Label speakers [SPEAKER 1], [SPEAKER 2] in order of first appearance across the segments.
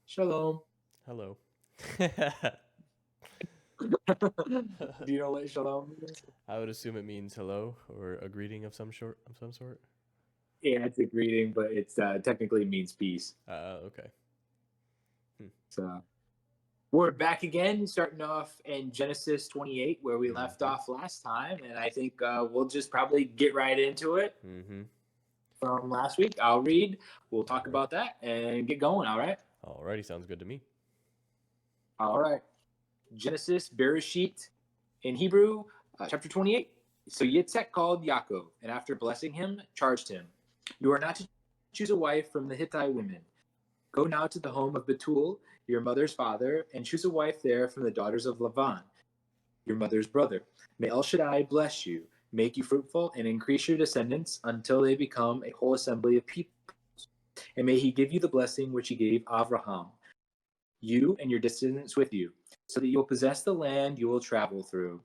[SPEAKER 1] Shalom.
[SPEAKER 2] Hello.
[SPEAKER 1] Do you know what shalom means?
[SPEAKER 2] I would assume it means hello or a greeting of some sort.
[SPEAKER 1] Yeah, it's a greeting, but it's technically means peace.
[SPEAKER 2] Okay. Hmm.
[SPEAKER 1] So we're back again, starting off in Genesis 28, where we left
[SPEAKER 2] Mm-hmm.
[SPEAKER 1] off last time, and I think we'll just probably get right into it
[SPEAKER 2] Mm-hmm.
[SPEAKER 1] from last week. I'll read, we'll
[SPEAKER 2] All
[SPEAKER 1] talk
[SPEAKER 2] right.
[SPEAKER 1] about that, and get going. All right.
[SPEAKER 2] Alrighty, sounds good to me.
[SPEAKER 1] All right. Genesis, Bereshit, in Hebrew, chapter 28. So Yitzhak called Yaakov, and after blessing him, charged him, "You are not to choose a wife from the Hittite women. Go now to the home of Bethuel, your mother's father, and choose a wife there from the daughters of Lavan, your mother's brother. May El Shaddai bless you, make you fruitful, and increase your descendants until they become a whole assembly of peoples. And may he give you the blessing which he gave Abraham, you and your descendants with you, so that you will possess the land you will travel through,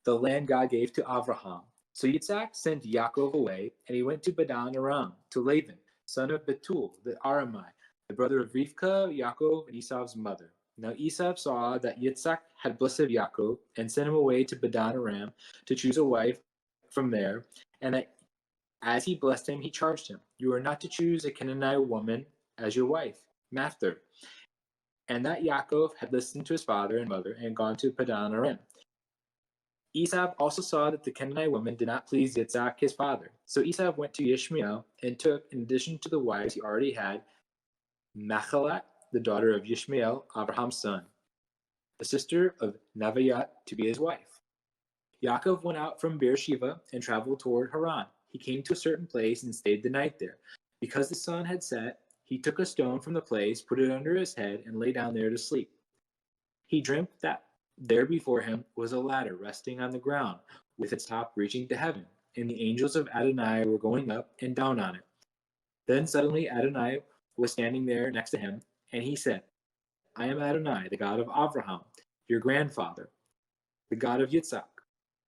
[SPEAKER 1] the land God gave to Abraham." So Yitzhak sent Yaakov away, and he went to Padan Aram, to Laban, son of Bethuel the Aramite, the brother of Rivkah, Yaakov, and Esau's mother. Now Esau saw that Yitzhak had blessed Yaakov, and sent him away to Padan Aram to choose a wife from there, and that as he blessed him, he charged him, "You are not to choose a Canaanite woman as your wife." Master. And that Yaakov had listened to his father and mother, and gone to Padan Aram. Esau also saw that the Canaanite woman did not please Yitzhak his father. So Esau went to Ishmael and took, in addition to the wives he already had, Machalat, the daughter of Ishmael, Abraham's son, the sister of Neviat, to be his wife. Yaakov went out from Beersheba and traveled toward Haran. He came to a certain place and stayed the night there. Because the sun had set, he took a stone from the place, put it under his head, and lay down there to sleep. He dreamt that there before him was a ladder resting on the ground, with its top reaching to heaven, and the angels of Adonai were going up and down on it. Then suddenly Adonai was standing there next to him, and he said, "I am Adonai, the God of Abraham, your grandfather, the God of Yitzhak.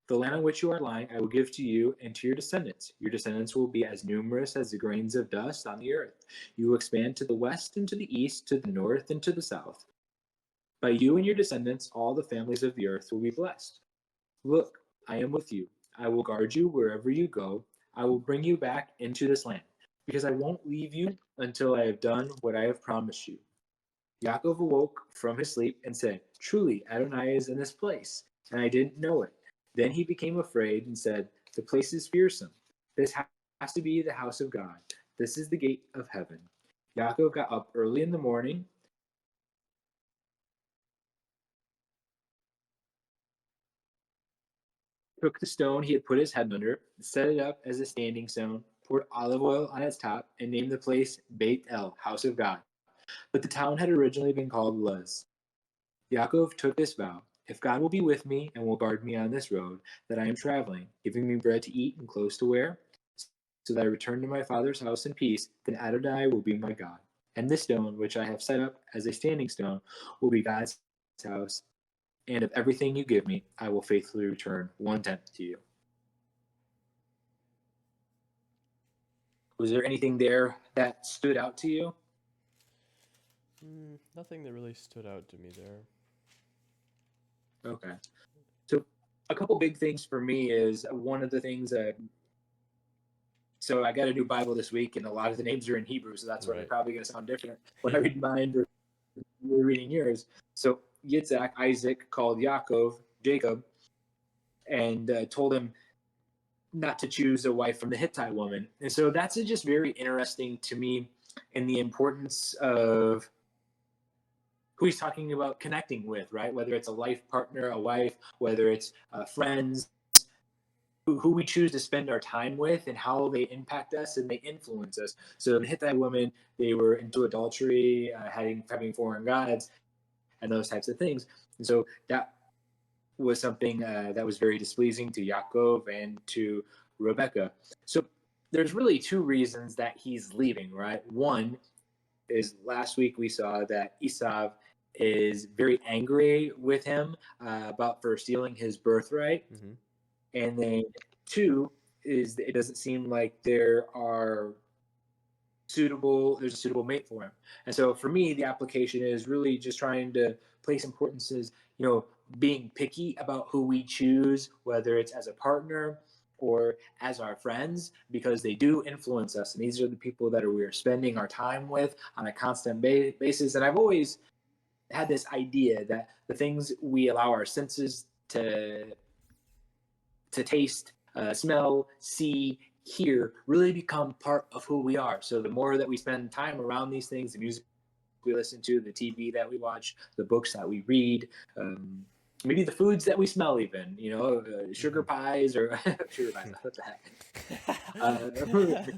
[SPEAKER 1] The land on which you are lying I will give to you and to your descendants. Your descendants will be as numerous as the grains of dust on the earth. You will expand to the west and to the east, to the north and to the south. By you and your descendants, all the families of the earth will be blessed. Look, I am with you. I will guard you wherever you go. I will bring you back into this land, because I won't leave you until I have done what I have promised you." Yaakov awoke from his sleep and said, "Truly, Adonai is in this place, and I didn't know it." Then he became afraid and said, "The place is fearsome. This has to be the house of God. This is the gate of heaven." Yaakov got up early in the morning, took the stone he had put his head under, set it up as a standing stone, poured olive oil on its top, and named the place Beit El, house of God. But the town had originally been called Luz. Yaakov took this vow: "If God will be with me and will guard me on this road that I am traveling, giving me bread to eat and clothes to wear, so that I return to my father's house in peace, then Adonai will be my God. And this stone, which I have set up as a standing stone, will be God's house. And of everything you give me, I will faithfully return 1/10 to you." Was there anything there that stood out to you?
[SPEAKER 2] Nothing that really stood out to me there.
[SPEAKER 1] Okay. So, a couple big things for me is one of the things that. So, I got a new Bible this week, and a lot of the names are in Hebrew, so that's why they're
[SPEAKER 2] Right.
[SPEAKER 1] probably going to sound different when I read mine or you're reading yours. So, Yitzhak, Isaac, called Yaakov, Jacob, and told him not to choose a wife from the Hittite woman. And so, that's just very interesting to me in the importance of who he's talking about connecting with, right? Whether it's a life partner, a wife, whether it's friends, who we choose to spend our time with and how they impact us and they influence us. So the Hittite women, they were into adultery, having foreign gods, and those types of things. And so that was something that was very displeasing to Yaakov and to Rebecca. So there's really two reasons that he's leaving, right? One is last week we saw that Esau is very angry with him about for stealing his birthright.
[SPEAKER 2] Mm-hmm.
[SPEAKER 1] And then two is it doesn't seem like there are there's a suitable mate for him. And so for me, the application is really just trying to place importances, being picky about who we choose, whether it's as a partner or as our friends, because they do influence us. And these are the people that we are spending our time with on a constant basis. And I've always had this idea that the things we allow our senses to taste, smell, see, hear really become part of who we are. So the more that we spend time around these things, the music we listen to, the TV that we watch, the books that we read, maybe the foods that we smell, even sugar pies or sugar pies. What the heck?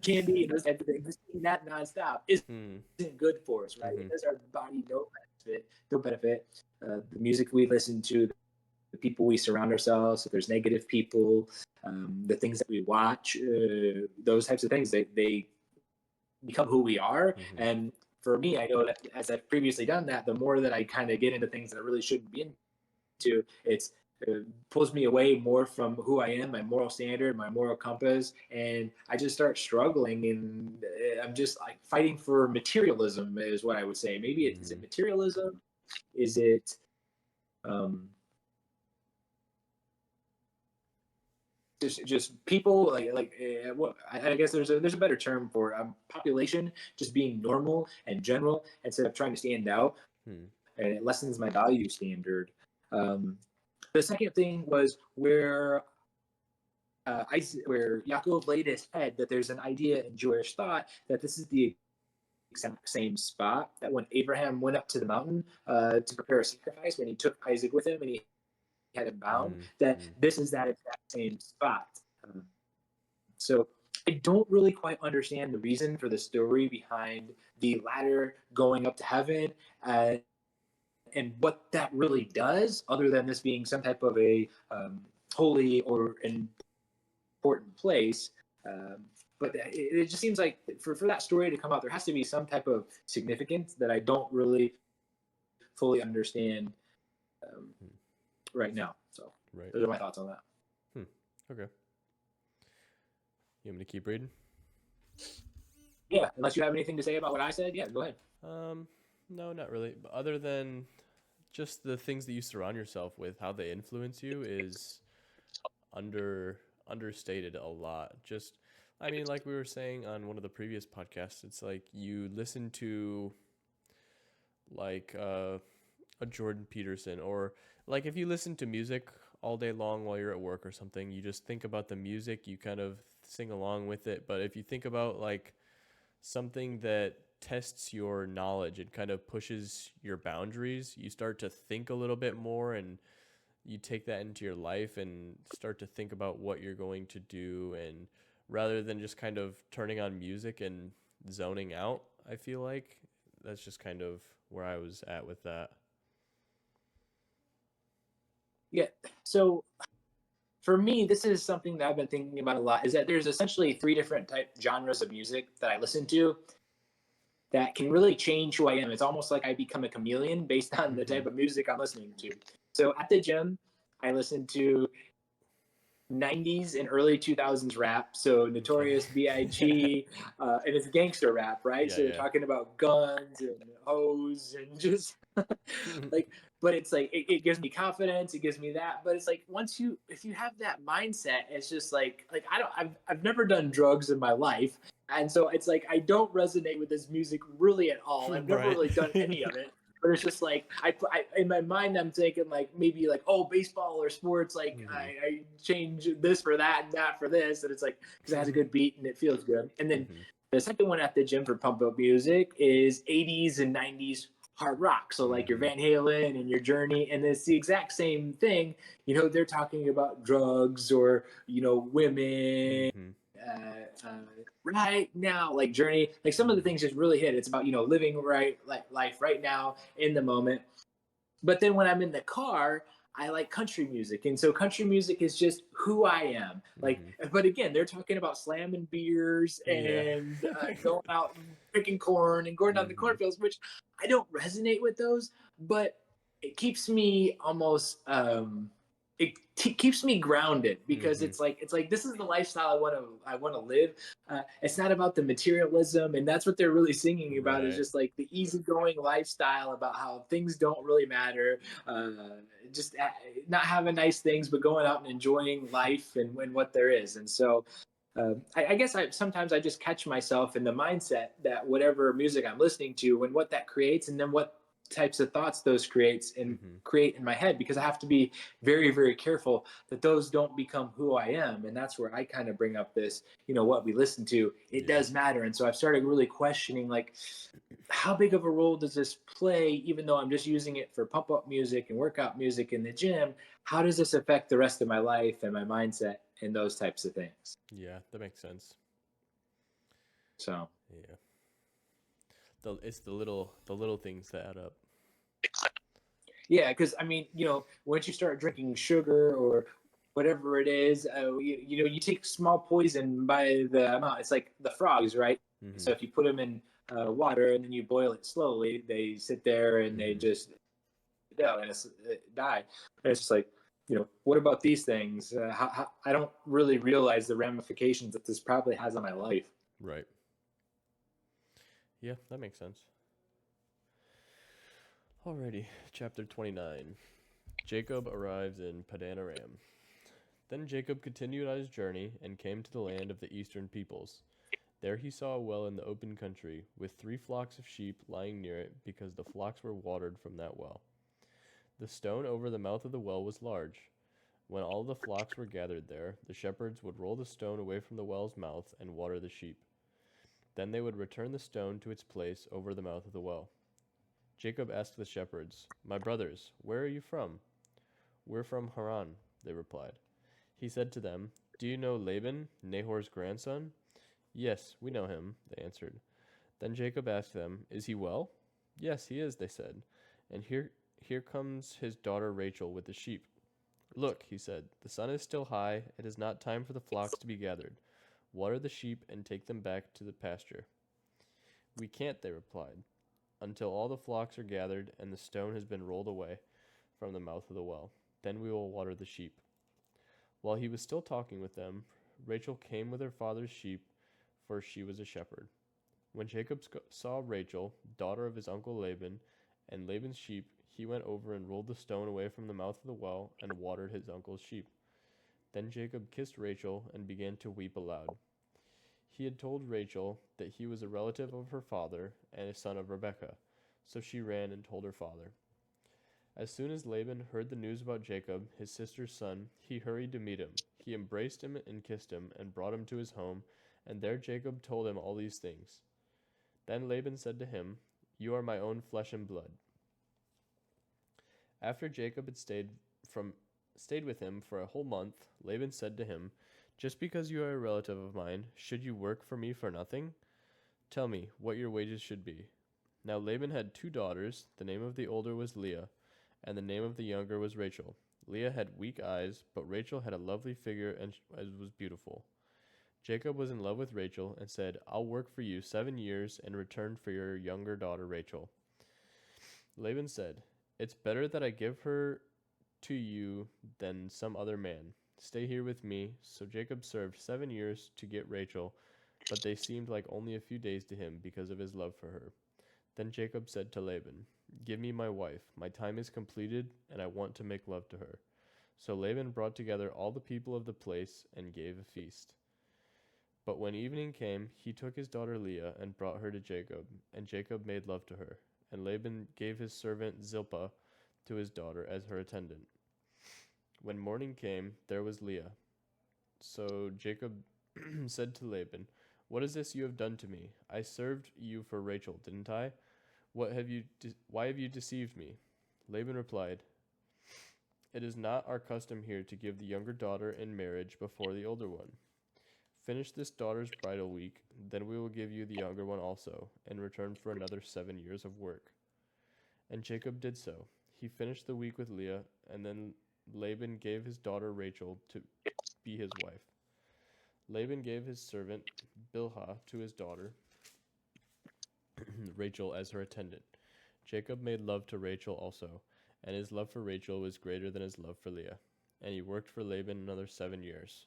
[SPEAKER 1] Candy and those type of things. Eating that nonstop isn't good for us, right? It does our body no benefit. The music we listen to, the people we surround ourselves, if there's negative people, the things that we watch, those types of things, they become who we are. And for me, I know that as I've previously done that, the more that I kind of get into things that I really shouldn't be into, it pulls me away more from who I am, my moral standard, my moral compass, and I just start struggling, and I'm just like fighting for materialism is what I would say. Maybe is it materialism? Is it just people what I guess there's a better term for population just being normal and general instead of trying to stand out, and it lessens my value standard. The second thing was where Yaakov laid his head, that there's an idea in Jewish thought that this is the exact same spot that when Abraham went up to the mountain to prepare a sacrifice, when he took Isaac with him and he had him bound, that this is that exact same spot. So I don't really quite understand the reason for the story behind the ladder going up to heaven, and what that really does, other than this being some type of a holy or important place. But it just seems like for that story to come out, there has to be some type of significance that I don't really fully understand right now. So those are my thoughts on that.
[SPEAKER 2] Okay. You want me to keep reading?
[SPEAKER 1] Yeah, unless you have anything to say about what I said, yeah, go ahead.
[SPEAKER 2] No, not really. But other than just the things that you surround yourself with, how they influence you is understated a lot. Just, I mean, like we were saying on one of the previous podcasts, it's like you listen to like a Jordan Peterson, or like if you listen to music all day long while you're at work or something, you just think about the music, you kind of sing along with it. But if you think about like something that tests your knowledge and kind of pushes your boundaries, you start to think a little bit more, and you take that into your life and start to think about what you're going to do, and rather than just kind of turning on music and zoning out, I feel like that's just kind of where I was at with that.
[SPEAKER 1] Yeah. So for me, this is something that I've been thinking about a lot, is that there's essentially 3 different genres of music that I listen to that can really change who I am. It's almost like I become a chameleon based on the type of music I'm listening to. So at the gym, I listen to 90s and early 2000s rap, so Notorious B.I.G., and it's gangster rap, right? So you're talking about guns and hoes and just like, but it's like it gives me confidence, it gives me that. But it's like if you have that mindset, it's just like I've never done drugs in my life, and so it's like I don't resonate with this music really at all. I've never really done any of it. But it's just like I in my mind I'm thinking like maybe like, oh, baseball or sports, like I change this for that and that for this, and it's like because it has a good beat and it feels good. And then the second one at the gym for pump up music is 80s and 90s hard rock. So like your Van Halen and your Journey, and it's the exact same thing. They're talking about drugs or women. Right now, like Journey, like some of the things just really hit. It's about living life right now in the moment. But then when I'm in the car, I like country music, and so country music is just who I am. Like, but again, they're talking about slamming beers and going out and picking corn and going down the cornfields, which I don't resonate with those, but it keeps me almost keeps me grounded because
[SPEAKER 2] Mm-hmm.
[SPEAKER 1] it's like this is the lifestyle I want to live. It's not about the materialism, and that's what they're really singing about. Is
[SPEAKER 2] Right.
[SPEAKER 1] just like the easygoing lifestyle about how things don't really matter. Uh, just not having nice things, but going out and enjoying life and what there is. And so I guess sometimes I just catch myself in the mindset that whatever music I'm listening to and what that creates, and then what types of thoughts those creates and
[SPEAKER 2] Mm-hmm.
[SPEAKER 1] create in my head, because I have to be very, very careful that those don't become who I am. And that's where I kind of bring up this, what we listen to, it
[SPEAKER 2] Yeah.
[SPEAKER 1] does matter. And so I've started really questioning, like, how big of a role does this play, even though I'm just using it for pump up music and workout music in the gym? How does this affect the rest of my life and my mindset and those types of things?
[SPEAKER 2] Yeah, that makes sense.
[SPEAKER 1] So
[SPEAKER 2] Yeah. It's the little things that add up.
[SPEAKER 1] yeah, because I mean, once you start drinking sugar or whatever it is, you take small poison by the amount. It's like the frogs, right?
[SPEAKER 2] Mm-hmm.
[SPEAKER 1] So if you put them in water and then you boil it slowly, they sit there and they
[SPEAKER 2] Mm-hmm.
[SPEAKER 1] just and die. And it's just like, what about these things? I don't really realize the ramifications that this probably has on my life.
[SPEAKER 2] Right. Yeah, that makes sense. Alrighty, chapter 29. Jacob arrives in Padan Aram. Then Jacob continued on his journey and came to the land of the eastern peoples. There he saw a well in the open country, with 3 flocks of sheep lying near it, because the flocks were watered from that well. The stone over the mouth of the well was large. When all the flocks were gathered there, the shepherds would roll the stone away from the well's mouth and water the sheep. Then they would return the stone to its place over the mouth of the well. Jacob asked the shepherds, "My brothers, where are you from?" "We're from Haran," they replied. He said to them, "Do you know Laban, Nahor's grandson?" "Yes, we know him," they answered. Then Jacob asked them, "Is he well?" "Yes, he is," they said. "And here comes his daughter Rachel with the sheep." "Look," he said, "the sun is still high. It is not time for the flocks to be gathered. Water the sheep and take them back to the pasture." "We can't," they replied, "until all the flocks are gathered and the stone has been rolled away from the mouth of the well. Then we will water the sheep." While he was still talking with them, Rachel came with her father's sheep, for she was a shepherd. When Jacob saw Rachel, daughter of his uncle Laban, and Laban's sheep, he went over and rolled the stone away from the mouth of the well and watered his uncle's sheep. Then Jacob kissed Rachel and began to weep aloud. He had told Rachel that he was a relative of her father and a son of Rebekah, so she ran and told her father. As soon as Laban heard the news about Jacob, his sister's son, he hurried to meet him. He embraced him and kissed him and brought him to his home, and there Jacob told him all these things. Then Laban said to him, "You are my own flesh and blood." After Jacob had stayed with him for a whole month, Laban said to him, "Just because you are a relative of mine, should you work for me for nothing? Tell me what your wages should be." Now Laban had 2 daughters. The name of the older was Leah, and the name of the younger was Rachel. Leah had weak eyes, but Rachel had a lovely figure and was beautiful. Jacob was in love with Rachel and said, "I'll work for you 7 years in return for your younger daughter Rachel." Laban said, "It's better that I give her to you than some other man. Stay here with me." So Jacob served 7 years to get Rachel, but they seemed like only a few days to him because of his love for her. Then Jacob said to Laban, "Give me my wife. My time is completed, and I want to make love to her." So Laban brought together all the people of the place and gave a feast. But when evening came, he took his daughter Leah and brought her to Jacob, and Jacob made love to her. And Laban gave his servant Zilpah to his daughter as her attendant. When morning came, there was Leah. So Jacob said to Laban, "What is this you have done to me? I served you for Rachel, didn't I? Why have you deceived me?" Laban replied, "It is not our custom here to give the younger daughter in marriage before the older one. Finish this daughter's bridal week, then we will give you the younger one also, in return for another 7 years of work." And Jacob did so. He finished the week with Leah, and then Laban gave his daughter Rachel to be his wife. Laban gave his servant Bilhah to his daughter Rachel as her attendant. Jacob made love to Rachel also, and his love for Rachel was greater than his love for Leah. and he worked for Laban another 7 years.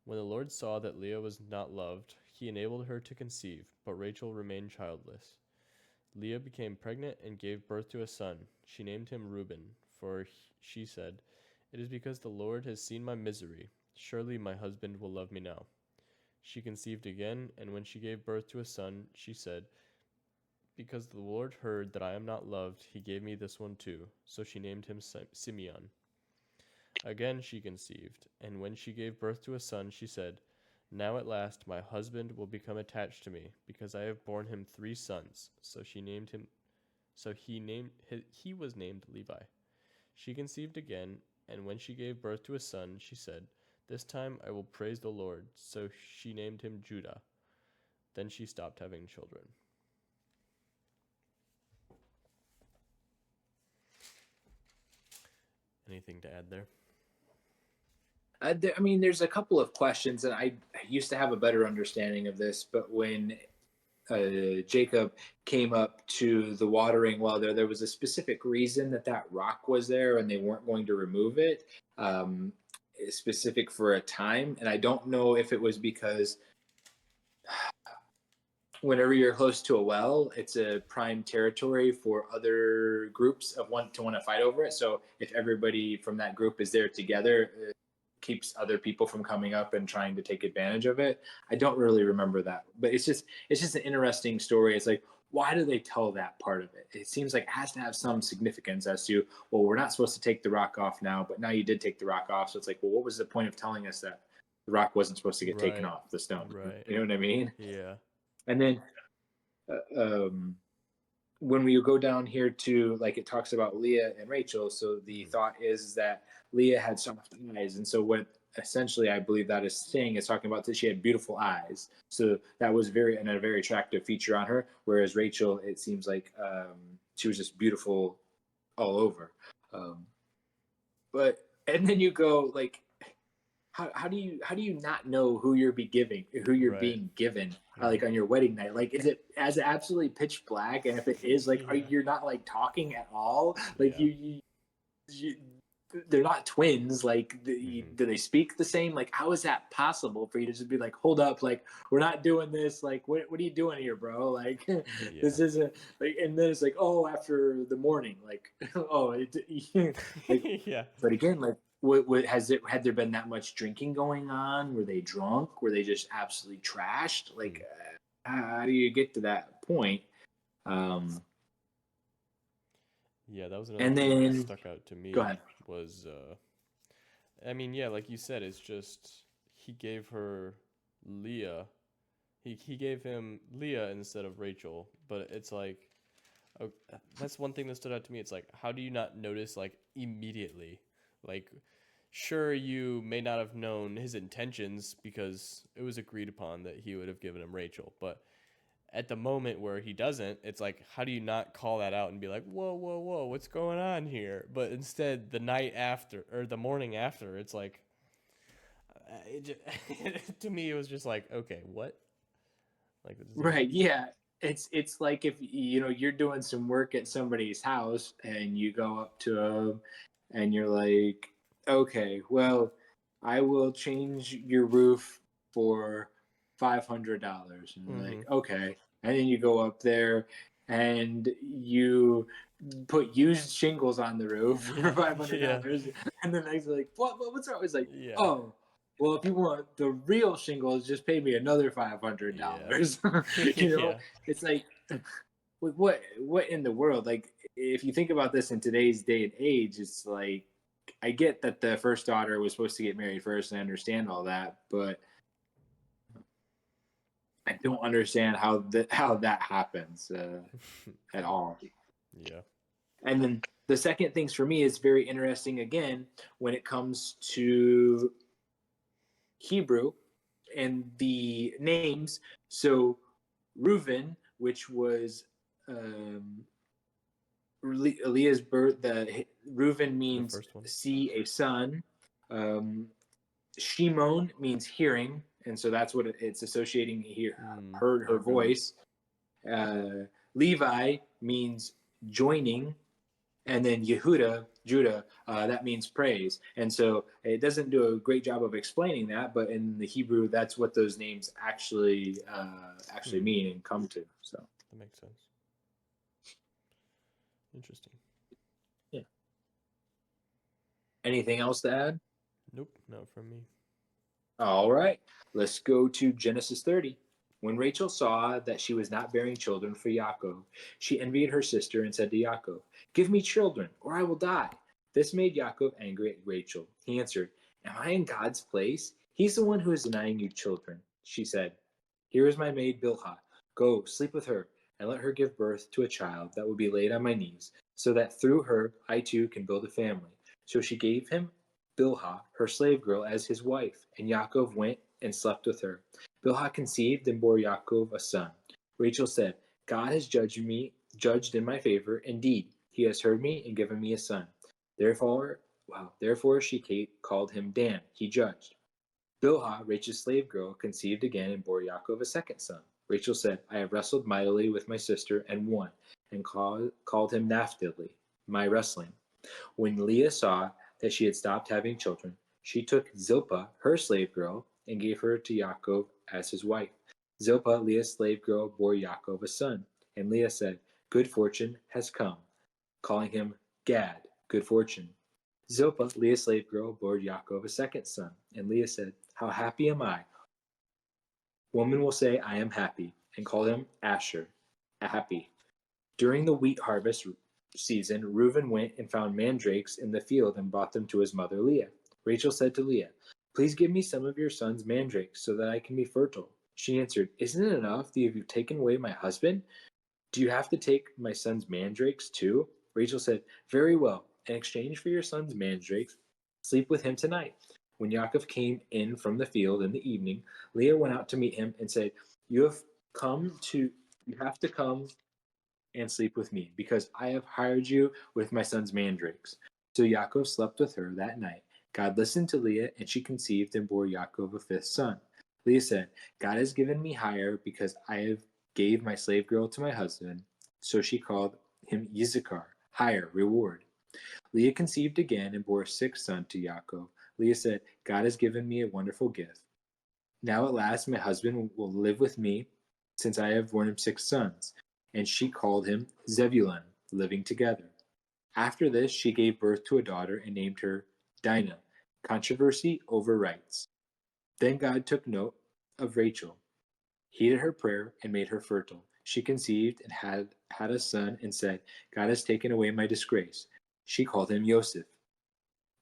[SPEAKER 2] When the Lord saw that Leah was not loved, he enabled her to conceive, but Rachel remained childless. Leah became pregnant and gave birth to a son. She named him Reuben, for she said, "It is because the Lord has seen my misery. Surely my husband will love me now." She conceived again, and when she gave birth to a son, she said, "Because the Lord heard that I am not loved, he gave me this one too." So she named him Simeon. Again she conceived, and when she gave birth to a son, she said, "Now at last my husband will become attached to me, because I have borne him 3 sons." So she named him. So he was named Levi. She conceived again, and when she gave birth to a son, she said, "This time I will praise the Lord." So she named him Judah. Then she stopped having children. Anything to add there?
[SPEAKER 1] I mean, there's a couple of questions, and I used to have a better understanding of this, but when Jacob came up to the watering well, there was a specific reason that that rock was there, and they weren't going to remove it, um, specific for a time. And I don't know if it was because whenever you're close to a well, it's a prime territory for other groups of want to fight over it. So if everybody from that group is there together, it keeps other people from coming up and trying to take advantage of it. I don't really remember that, but it's just an interesting story. It's like, why do they tell that part of it? It seems like it has to have some significance as to, well, we're not supposed to take the rock off now, but now you did take the rock off. So it's like, well, what was the point of telling us that the rock wasn't supposed to get taken
[SPEAKER 2] Right.
[SPEAKER 1] off the stone?
[SPEAKER 2] Right.
[SPEAKER 1] You know what I mean?
[SPEAKER 2] Yeah.
[SPEAKER 1] And then when we go down here to, like, it talks about Leah and Rachel. So the thought is that Leah had soft eyes, and so what essentially I believe that is saying is talking about that she had beautiful eyes. So that was a very attractive feature on her. Whereas Rachel, it seems like she was just beautiful all over. Um, but and then you go like, how do you not know who you're
[SPEAKER 2] Right.
[SPEAKER 1] being given
[SPEAKER 2] Mhm.
[SPEAKER 1] like on your wedding night? Like, is it as absolutely pitch black? And if it is, like, are
[SPEAKER 2] Yeah.
[SPEAKER 1] you're not like talking at all? Like
[SPEAKER 2] Yeah.
[SPEAKER 1] you they're not twins. Like,
[SPEAKER 2] Mhm.
[SPEAKER 1] do they speak the same? Like, how is that possible for you to just be like, hold up, like, we're not doing this. Like, what are you doing here, bro? Like,
[SPEAKER 2] Yeah.
[SPEAKER 1] this isn't like. And then it's like, oh, after the morning, like, oh, like,
[SPEAKER 2] Yeah.
[SPEAKER 1] but again, like, had there been that much drinking going on? Were they drunk? Were they just absolutely trashed?
[SPEAKER 2] Hmm.
[SPEAKER 1] Like, how do you get to that point? Um,
[SPEAKER 2] Yeah, that was another
[SPEAKER 1] and
[SPEAKER 2] thing that
[SPEAKER 1] then
[SPEAKER 2] stuck out to
[SPEAKER 1] go
[SPEAKER 2] me
[SPEAKER 1] ahead.
[SPEAKER 2] was I mean, yeah, like you said, it's just he gave her Leah. He gave him Leah instead of Rachel, but it's like oh, that's one thing that stood out to me. It's like, how do you not notice like immediately? Like, sure, you may not have known his intentions because it was agreed upon that he would have given him Rachel, but at the moment where he doesn't, it's like, how do you not call that out and be like, whoa, whoa, whoa, what's going on here? But instead, the night after or the morning after, it's like, to me, it was just like, okay, what? Like, this is
[SPEAKER 1] Right, yeah. It's like if you're doing some work at somebody's house and you go up to them and you're like, "Okay, well, I will change your roof for $500." And they're
[SPEAKER 2] mm-hmm.
[SPEAKER 1] like, "Okay." And then you go up there and you put used shingles on the roof for
[SPEAKER 2] Yeah, yeah,
[SPEAKER 1] $500. And then they're like, what's wrong? It's like,
[SPEAKER 2] yeah,
[SPEAKER 1] "Oh, well, if you want the real shingles, just pay me another
[SPEAKER 2] yeah,
[SPEAKER 1] $500." you know,
[SPEAKER 2] yeah.
[SPEAKER 1] it's like, what in the world? Like, if you think about this in today's day and age, it's like, I get that the first daughter was supposed to get married first, and I understand all that, but I don't understand how that happens at all.
[SPEAKER 2] Yeah.
[SPEAKER 1] And then the second things for me is very interesting again when it comes to Hebrew and the names. So Reuven, which was um, Leah's birth, the Reuven
[SPEAKER 2] The
[SPEAKER 1] means
[SPEAKER 2] first one.
[SPEAKER 1] see a son. Um, Shimon means hearing, and so that's what it's associating here.
[SPEAKER 2] Mm,
[SPEAKER 1] Heard her
[SPEAKER 2] okay.
[SPEAKER 1] voice. Levi means joining, And then Yehuda, Judah, that means praise. And so it doesn't do a great job of explaining that, but in the Hebrew, that's what those names actually
[SPEAKER 2] Hmm.
[SPEAKER 1] mean and come to. So
[SPEAKER 2] That makes sense. Interesting.
[SPEAKER 1] yeah. Anything else to add?
[SPEAKER 2] Nope, not from me.
[SPEAKER 1] All right, let's go to Genesis 30. When Rachel saw that she was not bearing children for Yaakov, she envied her sister and said to Yaakov, "Give me children, or I will die." This made Yaakov angry at Rachel. He answered, "Am I in God's place? He's the one who is denying you children." She said, "Here is my maid Bilhah. Go, sleep with her, and let her give birth to a child that will be laid on my knees, so that through her I too can build a family." So she gave him Bilhah, her slave girl, as his wife, and Yaakov went and slept with her. Bilhah conceived and bore Yaakov a son. Rachel said, "God has judged in my favor. Indeed, he has heard me and given me a son." Therefore she called him Dan. He judged. Bilhah, Rachel's slave girl, conceived again and bore Yaakov a second son. Rachel said, "I have wrestled mightily with my sister and won," and called him Naphtali, my wrestling. When Leah saw that she had stopped having children, she took Zilpah, her slave girl, and gave her to Yaakov as his wife. Zilpah, Leah's slave girl, bore Yaakov a son, and Leah said, "Good fortune has come," calling him Gad, good fortune. Zilpah, Leah's slave girl, bore Yaakov a second son, and Leah said, "How happy am I! Woman will say, I am happy," and called him Asher, happy. During the wheat harvest season, Reuben went and found mandrakes in the field and brought them to his mother Leah. Rachel said to Leah, "Please give me some of your son's mandrakes so that I can be fertile." She answered, "Isn't it enough that you've taken away my husband? Do you have to take my son's mandrakes too?" Rachel said, "Very well. In exchange for your son's mandrakes, sleep with him tonight." When Yaakov came in from the field in the evening, Leah went out to meet him and said, Come to you have to come and sleep with me, because I have hired you with my son's mandrakes." So Yaakov slept with her that night. God listened to Leah, and she conceived and bore Yaakov a fifth son. Leah said, "God has given me hire because I have gave my slave girl to my husband." So she called him Yizakar, hire, reward. Leah conceived again and bore a sixth son to Yaakov. Leah said, "God has given me a wonderful gift. Now at last my husband will live with me, since I have borne him six sons." And she called him Zebulun, living together. After this she gave birth to a daughter and named her Dinah. Controversy over rights. Then God took note of Rachel, heeded her prayer, and made her fertile. She conceived and had a son and said, "God has taken away my disgrace." She called him Joseph.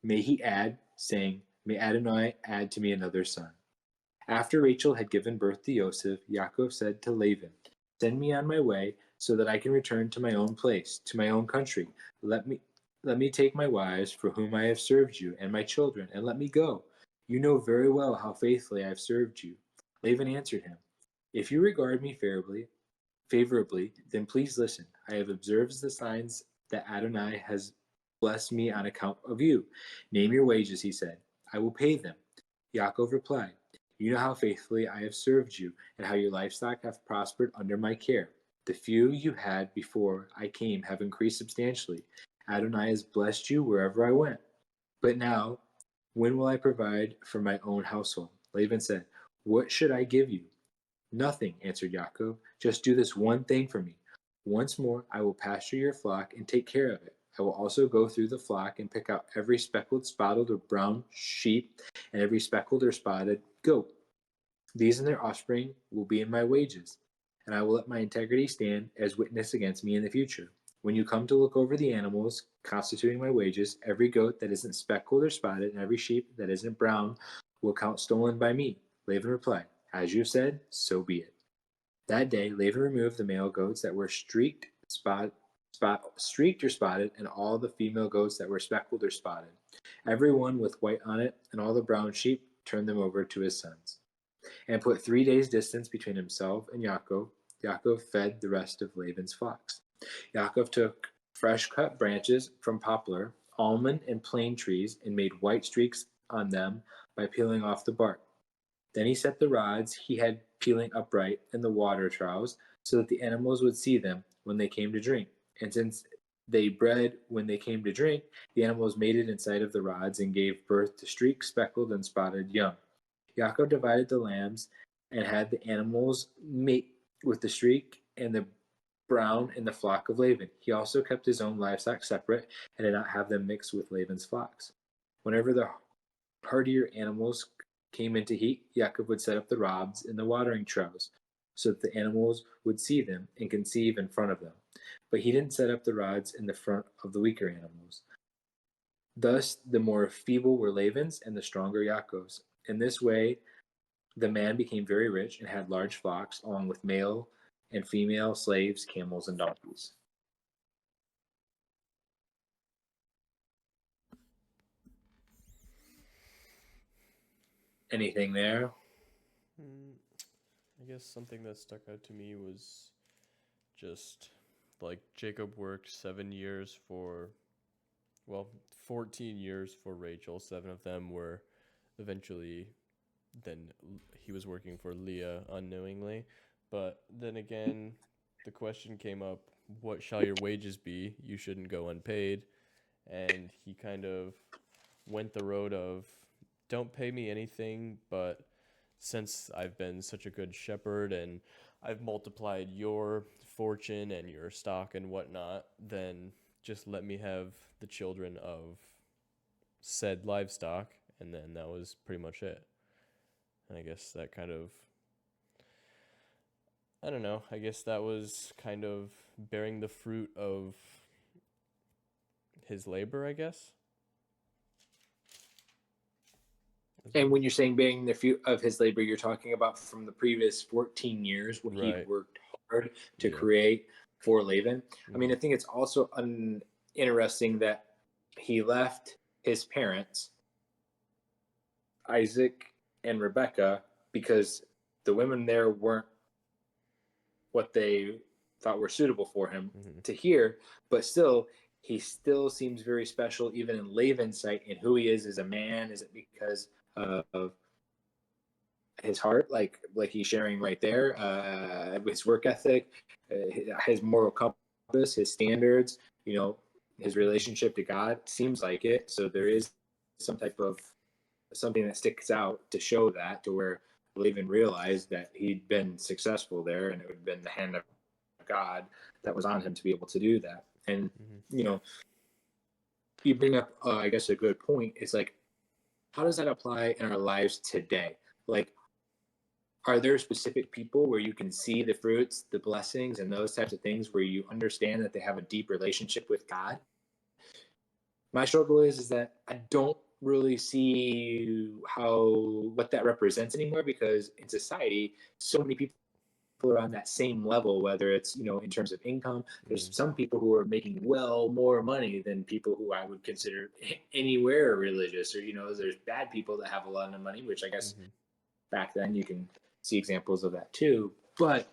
[SPEAKER 1] May he add, saying, "May Adonai add to me another son." After Rachel had given birth to Joseph, Yaakov said to Laban, "Send me on my way so that I can return to my own place, to my own country. Let me let me take my wives for whom I have served you and my children, and let me go. You know very well how faithfully I have served you." Laban answered him, "If you regard me favorably, then please listen. I have observed the signs that Adonai has blessed me on account of you. Name your wages," he said. "I will pay them." Yaakov replied, "You know how faithfully I have served you, and how your livestock have prospered under my care. The few you had before I came have increased substantially. Adonai has blessed you wherever I went. But now, when will I provide for my own household?" Laban said, "What should I give you?" "Nothing," answered Yaakov. "Just do this one thing for me. Once more I will pasture your flock and take care of it. I will also go through the flock and pick out every speckled, spotted, or brown sheep and every speckled or spotted goat. These and their offspring will be in my wages, and I will let my integrity stand as witness against me in the future. When you come to look over the animals constituting my wages, every goat that isn't speckled or spotted and every sheep that isn't brown will count stolen by me." Laban replied, "As you have said, so be it." That day Laban removed the male goats that were streaked or spotted, and all the female goats that were speckled or spotted, every one with white on it, and all the brown sheep turned them over to his sons, and put 3 days' distance between himself and Yaakov. Yaakov fed the rest of Laban's flocks. Yaakov took fresh cut branches from poplar, almond, and plane trees and made white streaks on them by peeling off the bark. Then he set the rods he had peeling upright in the water troughs so that the animals would see them when they came to drink. And since They bred when they came to drink. The animals mated inside of the rods and gave birth to streaked, speckled, and spotted young. Yaakov divided the lambs and had the animals mate with the streak and the brown in the flock of Laban. He also kept his own livestock separate and did not have them mixed with Laban's flocks. Whenever the hardier animals came into heat, Yaakov would set up the rods in the watering troughs so that the animals would see them and conceive in front of them. But he didn't set up the rods in the front of the weaker animals. Thus, the more feeble were Laban's and the stronger Yaakov's. In this way, the man became very rich and had large flocks, along with male and female slaves, camels, and donkeys. Anything there?
[SPEAKER 2] I guess something that stuck out to me was just like Jacob worked 7 years for, well, 14 years for Rachel. 7 of them were eventually, then he was working for Leah unknowingly. But then again, the question came up, what shall your wages be? You shouldn't go unpaid. And he kind of went the road of, don't pay me anything, but since I've been such a good shepherd and I've multiplied your fortune and your stock and whatnot, then just let me have the children of said livestock. And then that was pretty much it. And I guess that kind of, I don't know, I guess that was kind of bearing the fruit of his labor, I guess.
[SPEAKER 1] And when you're saying bearing the fruit of his labor, you're talking about from the previous 14 years when he
[SPEAKER 2] Right.
[SPEAKER 1] worked hard to
[SPEAKER 2] Yeah.
[SPEAKER 1] create for Laban. I mean,
[SPEAKER 2] Mhm.
[SPEAKER 1] I think it's also interesting that he left his parents, Isaac and Rebecca, because the women there weren't what they thought were suitable for him
[SPEAKER 2] Mhm.
[SPEAKER 1] to hear, but still, he still seems very special, even in Laban's sight, in who he is as a man. Is it because of his heart, like he's sharing right there, his work ethic, his moral compass, his standards, you know, his relationship to God? Seems like it. So there is some type of something that sticks out to show that, to where Laban realized that he'd been successful there, and it would have been the hand of God that was on him to be able to do that. And
[SPEAKER 2] Mhm.
[SPEAKER 1] you know, you bring up, I guess, a good point. It's like, how does that apply in our lives today? Like, are there specific people where you can see the fruits, the blessings, and those types of things where you understand that they have a deep relationship with God? My struggle is that I don't really see how what that represents anymore, because in society, so many people are on that same level, whether it's, in terms of income. There's
[SPEAKER 2] Mhm.
[SPEAKER 1] some people who are making well more money than people who I would consider anywhere religious, or there's bad people that have a lot of money, which I guess
[SPEAKER 2] Mhm.
[SPEAKER 1] back then you can see examples of that too. But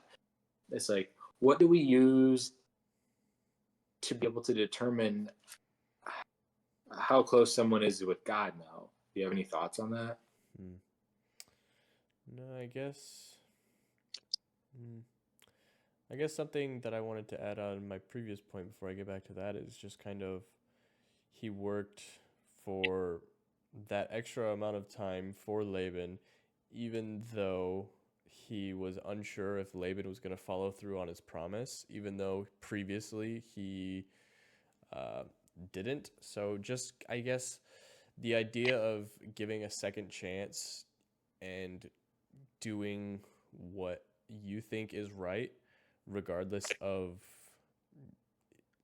[SPEAKER 1] it's like, what do we use to be able to determine how close someone is with God now? Do you have any thoughts on that?
[SPEAKER 2] Mm. No, I guess. Mm. I guess something that I wanted to add on my previous point before I get back to that is just kind of he worked for that extra amount of time for Laban, even though he was unsure if Laban was going to follow through on his promise, even though previously he uh, didn't. So, just I guess the idea of giving a second chance and doing what you think is right, regardless of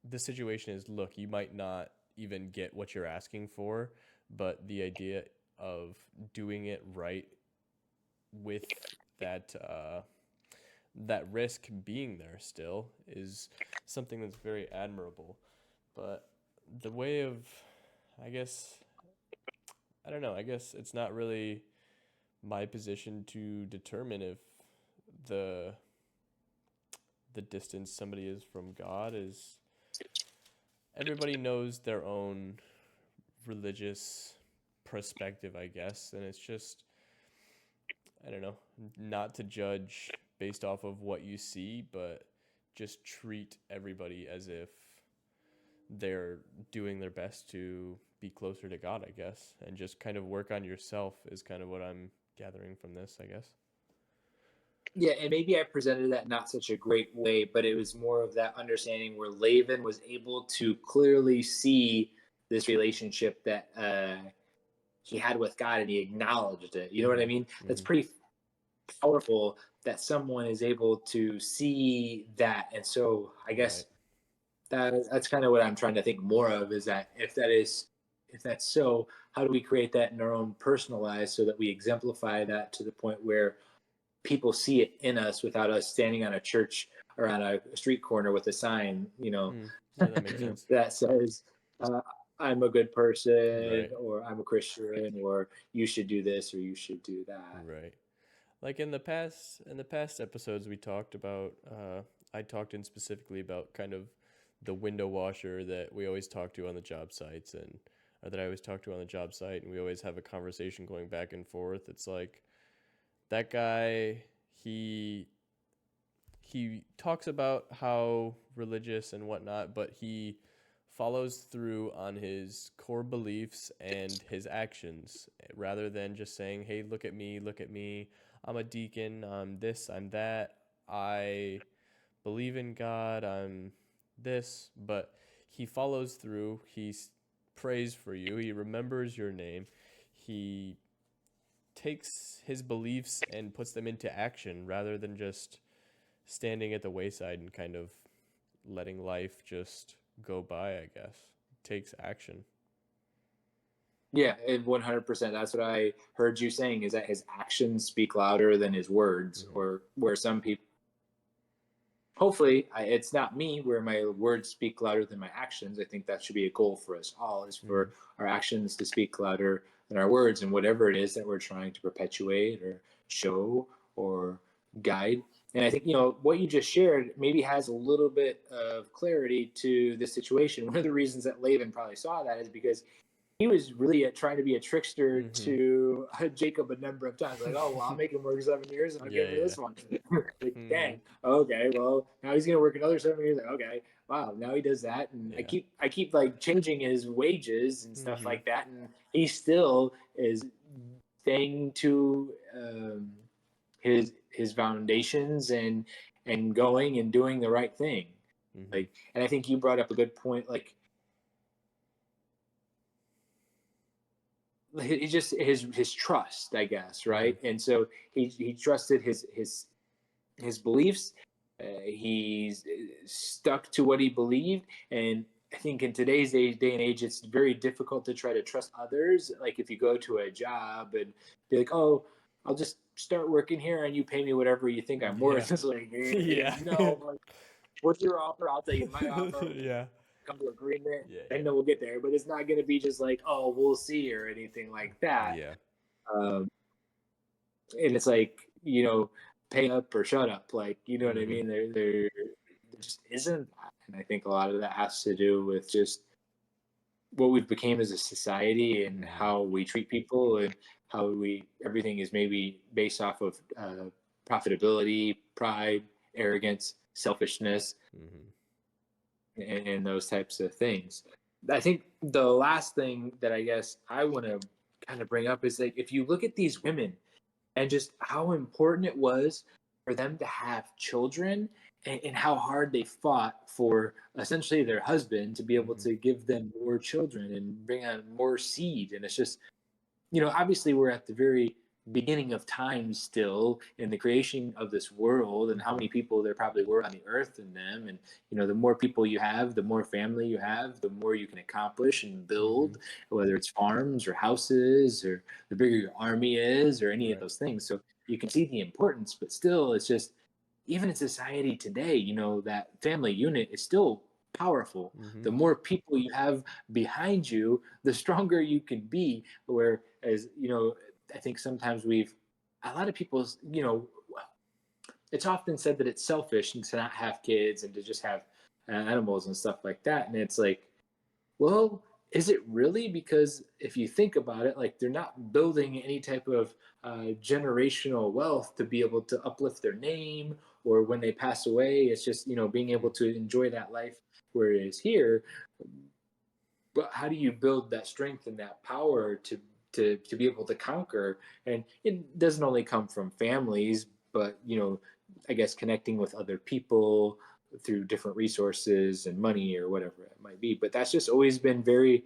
[SPEAKER 2] the situation is, look, you might not even get what you're asking for, but the idea of doing it right with that risk being there still is something that's very admirable. But the way of, I guess, I don't know, I guess it's not really my position to determine if the the distance somebody is from God is, everybody knows their own religious perspective, I guess, and it's just, I don't know, not to judge based off of what you see, but just treat everybody as if they're doing their best to be closer to God, I guess, and just kind of work on yourself is kind of what I'm gathering from this, I guess.
[SPEAKER 1] Yeah, and maybe I presented that not such a great way, but it was more of that understanding where Laban was able to clearly see this relationship that he had with God, and he acknowledged it. You know what I
[SPEAKER 2] Mm-hmm.
[SPEAKER 1] mean? That's
[SPEAKER 2] Mm-hmm.
[SPEAKER 1] pretty powerful that someone is able to see that. And so I
[SPEAKER 2] Right.
[SPEAKER 1] guess that's kind of what I'm trying to think more of, is that if that's so, how do we create that in our own personal lives so that we exemplify that to the point where people see it in us without us standing on a church or on a street corner with a sign,
[SPEAKER 2] Mm. Yeah, that makes sense.
[SPEAKER 1] that says, uh, I'm a good person,
[SPEAKER 2] Right.
[SPEAKER 1] or I'm a Christian, or you should do this or you should do that.
[SPEAKER 2] Right. Like in the past episodes we talked about, I talked in specifically about kind of the window washer that we always talk to on the job sites, and or that I always talk to on the job site, and we always have a conversation going back and forth. It's like that guy, he he talks about how religious and whatnot, but he follows through on his core beliefs and his actions rather than just saying, "Hey, look at me. I'm a deacon. I'm this. I'm that. I believe in God. I'm this." But he follows through. Prays for you. He remembers your name. He takes his beliefs and puts them into action rather than just standing at the wayside and kind of letting life just go by, I guess. Takes action.
[SPEAKER 1] Yeah, and 100%. That's what I heard you saying, is that his actions speak louder than his words,
[SPEAKER 2] Mm-hmm.
[SPEAKER 1] or where some people, hopefully, it's not me where my words speak louder than my actions. I think that should be a goal for us all, is
[SPEAKER 2] Mm-hmm.
[SPEAKER 1] for our actions to speak louder than our words, and whatever it is that we're trying to perpetuate or show or guide. And I think, what you just shared maybe has a little bit of clarity to this situation. One of the reasons that Laban probably saw that is because he was really trying to be a trickster
[SPEAKER 2] Mm-hmm.
[SPEAKER 1] to Jacob a number of times. Like, oh, well, I'll make him work 7 years and I'll give
[SPEAKER 2] Yeah,
[SPEAKER 1] him
[SPEAKER 2] yeah.
[SPEAKER 1] this one. Like,
[SPEAKER 2] Mm-hmm.
[SPEAKER 1] dang, okay, well, now he's gonna work another 7 years. Like, okay, wow, now he does that, and I
[SPEAKER 2] Yeah.
[SPEAKER 1] keep like changing his wages and stuff
[SPEAKER 2] Mm-hmm.
[SPEAKER 1] like that, and he still is staying to his foundations, and going and doing the right thing.
[SPEAKER 2] Mm-hmm.
[SPEAKER 1] Like, and I think you brought up a good point. Like, he just his trust, I guess,
[SPEAKER 2] Mm-hmm.
[SPEAKER 1] right? And so he trusted his beliefs. He's stuck to what he believed, and I think in today's day and age, it's very difficult to try to trust others. Like, if you go to a job and be like, "Oh, I'll just start working here, and you pay me whatever you think I'm
[SPEAKER 2] Yeah.
[SPEAKER 1] worth," it's like,
[SPEAKER 2] Yeah.
[SPEAKER 1] no, like, what's your offer? I'll tell you my offer.
[SPEAKER 2] Yeah.
[SPEAKER 1] Come to agreement,
[SPEAKER 2] Yeah,
[SPEAKER 1] and
[SPEAKER 2] yeah.
[SPEAKER 1] then we'll get there. But it's not going to be just like, "Oh, we'll see," or anything like that.
[SPEAKER 2] Yeah.
[SPEAKER 1] Um, and it's like, pay up or shut up. Like, you know what I
[SPEAKER 2] Mm-hmm.
[SPEAKER 1] mean? There just isn't that. And I think a lot of that has to do with just what we've became as a society, and
[SPEAKER 2] Mm-hmm.
[SPEAKER 1] how we treat people, and how everything is maybe based off of profitability, pride, arrogance, selfishness,
[SPEAKER 2] Mm-hmm.
[SPEAKER 1] and those types of things. I think the last thing that I guess I want to kind of bring up is, like, if you look at these women and just how important it was for them to have children, and how hard they fought for essentially their husband to be able
[SPEAKER 2] Mm-hmm.
[SPEAKER 1] to give them more children and bring on more seed. And it's just, obviously we're at the very beginning of time still in the creation of this world, and how
[SPEAKER 2] Mm-hmm.
[SPEAKER 1] many people there probably were on the earth in them. And the more people you have, the more family you have, the more you can accomplish and
[SPEAKER 2] Mm-hmm.
[SPEAKER 1] build, whether it's farms or houses, or the bigger your army is, or any of
[SPEAKER 2] Right.
[SPEAKER 1] those things. So you can see the importance, but still, it's just, even in society today, that family unit is still powerful.
[SPEAKER 2] Mm-hmm.
[SPEAKER 1] The more people you have behind you, the stronger you can be. Whereas, I think sometimes a lot of people, it's often said that it's selfish to not have kids and to just have animals and stuff like that. And it's like, well, is it really? Because if you think about it, like, they're not building any type of generational wealth to be able to uplift their name, or when they pass away, it's just, being able to enjoy that life Whereas here, but how do you build that strength and that power to be able to conquer? And it doesn't only come from families, but I guess connecting with other people through different resources and money or whatever it might be. But that's just always been very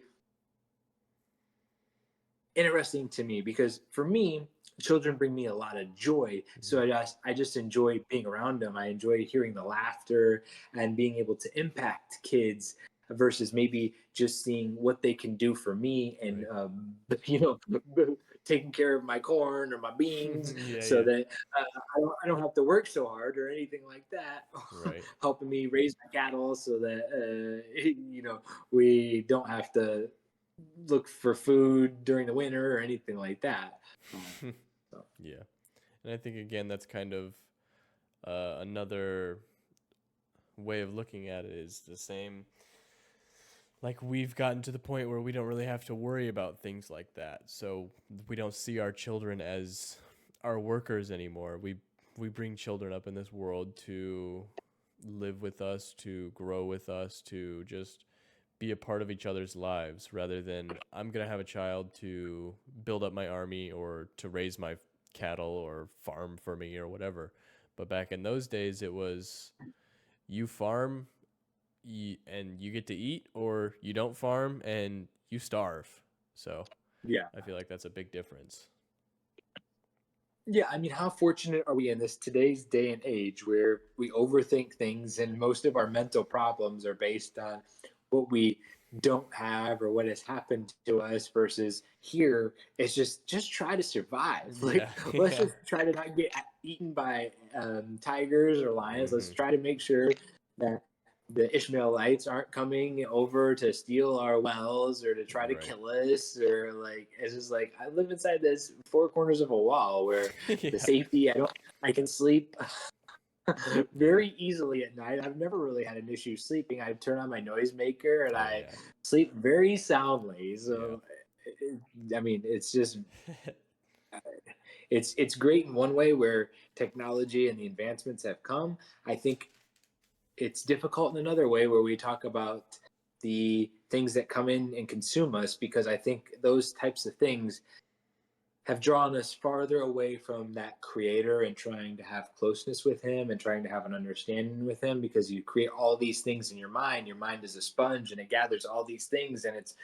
[SPEAKER 1] interesting to me because for me, children bring me a lot of joy. So I just enjoy being around them. I enjoy hearing the laughter and being able to impact kids versus maybe just seeing what they can do for me and
[SPEAKER 2] Right.
[SPEAKER 1] taking care of my corn or my beans
[SPEAKER 2] Yeah,
[SPEAKER 1] so
[SPEAKER 2] yeah.
[SPEAKER 1] that I don't have to work so hard or anything like that.
[SPEAKER 2] Right.
[SPEAKER 1] Helping me raise my cattle so that we don't have to look for food during the winter or anything like that. So.
[SPEAKER 2] Yeah. And I think again that's kind of another way of looking at it is the same. Like we've gotten to the point where we don't really have to worry about things like that. So we don't see our children as our workers anymore. We bring children up in this world to live with us, to grow with us, to just be a part of each other's lives rather than I'm going to have a child to build up my army or to raise my cattle or farm for me or whatever. But back in those days, it was you farm and you get to eat, or you don't farm and you starve. So
[SPEAKER 1] Yeah.
[SPEAKER 2] I feel like that's a big difference.
[SPEAKER 1] Yeah, I mean, how fortunate are we in this today's day and age where we overthink things and most of our mental problems are based on what we don't have or what has happened to us versus here it's just try to survive.
[SPEAKER 2] Yeah,
[SPEAKER 1] Like let's
[SPEAKER 2] yeah.
[SPEAKER 1] just try to not get eaten by tigers or lions. Let's
[SPEAKER 2] Hmm.
[SPEAKER 1] try to make sure that the Ishmaelites aren't coming over to steal our wells or to try to
[SPEAKER 2] Right.
[SPEAKER 1] kill us or like it's just like I live inside this four corners of a wall where the
[SPEAKER 2] Yeah.
[SPEAKER 1] safety I can sleep very easily at night. I've never really had an issue sleeping. I turn on my noisemaker and
[SPEAKER 2] Oh
[SPEAKER 1] I
[SPEAKER 2] yeah.
[SPEAKER 1] sleep very soundly.
[SPEAKER 2] Yeah.
[SPEAKER 1] So I mean it's just it's great in one way where technology and the advancements have come. I think it's difficult in another way where we talk about the things that come in and consume us because I think those types of things have drawn us farther away from that creator and trying to have closeness with him and trying to have an understanding with him because you create all these things in your mind. Your mind is a sponge and it gathers all these things and it's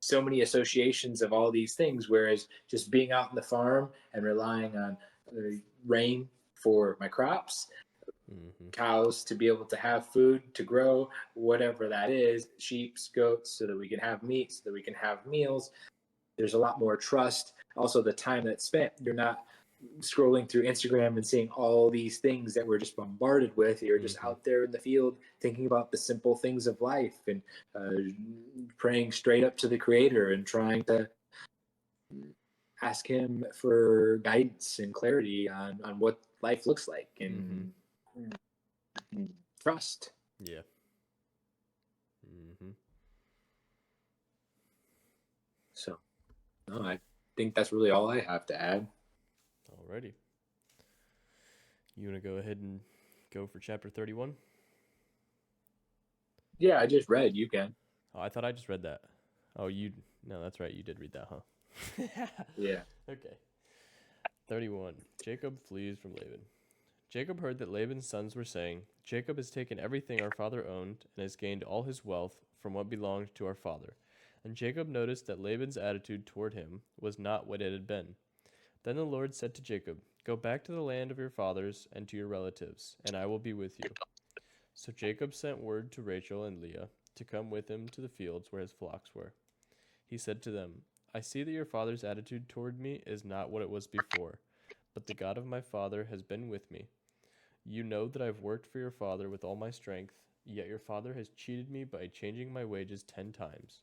[SPEAKER 1] so many associations of all these things. Whereas just being out in the farm and relying on rain for my crops,
[SPEAKER 2] Hmm.
[SPEAKER 1] cows to be able to have food to grow, whatever that is, sheep, goats, so that we can have meat, so that we can have meals. There's a lot more trust. Also, the time that's spent, you're not scrolling through Instagram and seeing all these things that we're just bombarded with. You're just
[SPEAKER 2] Hmm.
[SPEAKER 1] out there in the field thinking about the simple things of life and praying straight up to the creator and trying to ask him for guidance and clarity on what life looks like
[SPEAKER 2] Hmm.
[SPEAKER 1] and trust.
[SPEAKER 2] Yeah. Hmm.
[SPEAKER 1] So, no, I think that's really all I have to add.
[SPEAKER 2] Alrighty. You want to go ahead and go for chapter 31?
[SPEAKER 1] Yeah, I just read. You can.
[SPEAKER 2] Oh, I thought I just read that. Oh, you. No, that's right. You did read that, huh?
[SPEAKER 1] Yeah.
[SPEAKER 2] Okay. 31. Jacob flees from Laban. Jacob heard that Laban's sons were saying, Jacob has taken everything our father owned and has gained all his wealth from what belonged to our father. And Jacob noticed that Laban's attitude toward him was not what it had been. Then the Lord said to Jacob, Go back to the land of your fathers and to your relatives, and I will be with you. So Jacob sent word to Rachel and Leah to come with him to the fields where his flocks were. He said to them, I see that your father's attitude toward me is not what it was before, but the God of my father has been with me. You know that I've worked for your father with all my strength, yet your father has cheated me by changing my wages 10 times.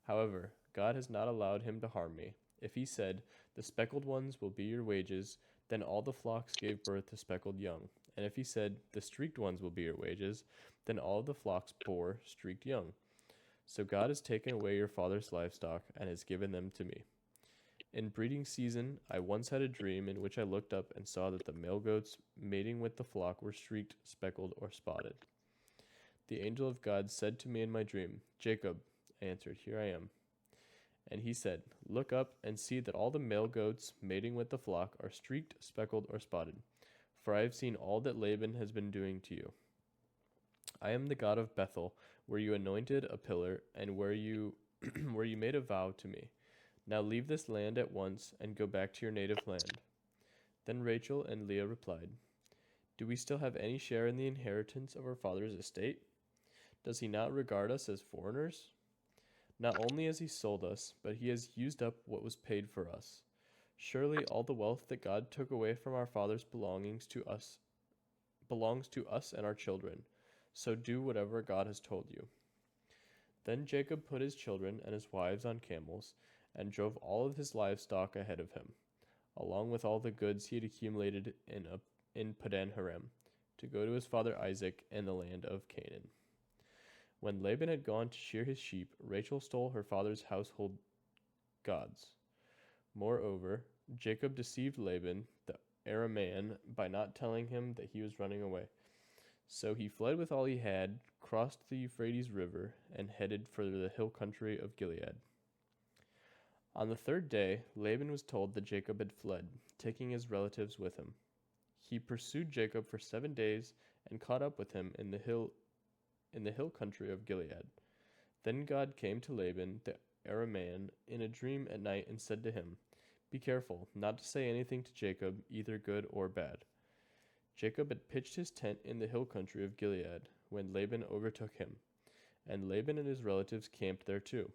[SPEAKER 2] However, God has not allowed him to harm me. If he said, The speckled ones will be your wages, then all the flocks gave birth to speckled young. And if he said, The streaked ones will be your wages, then all the flocks bore streaked young. So God has taken away your father's livestock and has given them to me. In breeding season, I once had a dream in which I looked up and saw that the male goats mating with the flock were streaked, speckled, or spotted. the angel of God said to me in my dream, 'Jacob,' I answered, 'Here I am.' And he said, 'Look up and see that all the male goats mating with the flock are streaked, speckled, or spotted, for I have seen all that Laban has been doing to you. I am the God of Bethel, where you anointed a pillar, and where you where you made a vow to me. Now leave this land at once and go back to your native land.' Then Rachel and Leah replied, 'Do we still have any share in the inheritance of our father's estate? Does he not regard us as foreigners? Not only has he sold us, but he has used up what was paid for us. Surely all the wealth that God took away from our fathers belongs to us and our children. So do whatever God has told you.' Then Jacob put his children and his wives on camels and drove all of his livestock ahead of him, along with all the goods he had accumulated in Padan Aram, to go to his father Isaac in the land of Canaan. When Laban had gone to shear his sheep, Rachel stole her father's household gods. Moreover, Jacob deceived Laban the Aramean by not telling him that he was running away. So he fled with all he had, crossed the Euphrates River, and headed for the hill country of Gilead. On the third day, Laban was told that Jacob had fled, taking his relatives with him. He pursued Jacob for 7 days and caught up with him in the hill country of Gilead. Then God came to Laban the Aramean in a dream at night and said to him, 'Be careful not to say anything to Jacob, either good or bad.' Jacob had pitched his tent in the hill country of Gilead when Laban overtook him, and Laban and his relatives camped there too.